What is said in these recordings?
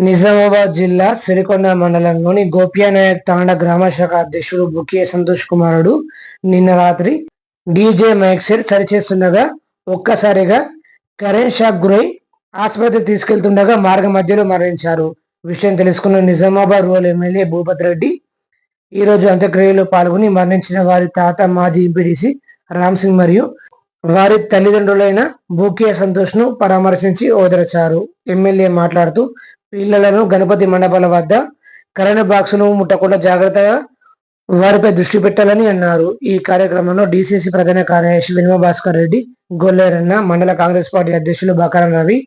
నిజామాబాద్ జిల్లా సిరికొండ మండలంలోని గోప్యానాయక్ తాండా గ్రామ శాఖ అధ్యక్షుడు బుకే సంతోష్ కుమారుడు నిన్న రాత్రి డీజే మైక్ సెట్ సరిచేస్తుండగా ఒక్కసారిగా కరెంట్ షాక్ గురై ఆసుపత్రి తీసుకెళ్తుండగా మార్గ మధ్యలో మరణించారు. విషయం తెలుసుకున్న నిజామాబాద్ రూరల్ ఎమ్మెల్యే భూపత్ రెడ్డి ఈరోజు అంత్యక్రియలో పాల్గొని మరణించిన వారి తాత మాజీ ఎంపీడీసీ రామ్ సింగ్ మరియు వారి తల్లిదండ్రులైన బూకే సంతోష్ ను పరామర్శించి ఓదార్చారు. ఎమ్మెల్యే మాట్లాడుతూ పిల్లలను గణపతి మండపాల వద్ద కరెంట్ బాక్సును ముట్టకుండా జాగ్రత్తగా వారిపై దృష్టి పెట్టాలని అన్నారు. ఈ కార్యక్రమంలో డీసీసీ ప్రధాన కార్యదర్శి వినమ భాస్కర్ రెడ్డి, గొల్లేరన్న, మండల కాంగ్రెస్ పార్టీ అధ్యక్షులు బకారం రవి,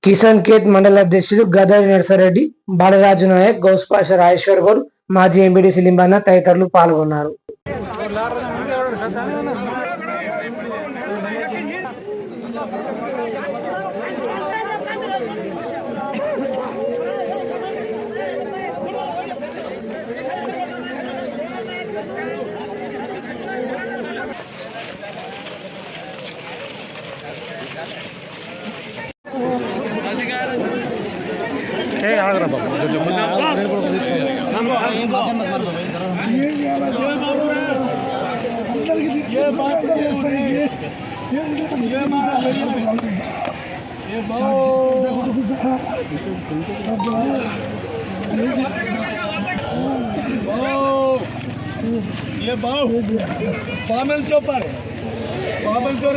కిసాన్ కేత్ మండల అధ్యక్షులు గదారి నర్సారెడ్డి, బాలరాజు నాయక్, గౌస్పాష రాజేశ్వర్ గౌడ్, మాజీ ఎంపీడీసీ లింబన్న తదితరులు పాల్గొన్నారు. ఆగరా బాబు ये बाहु पामल के ऊपर पामल के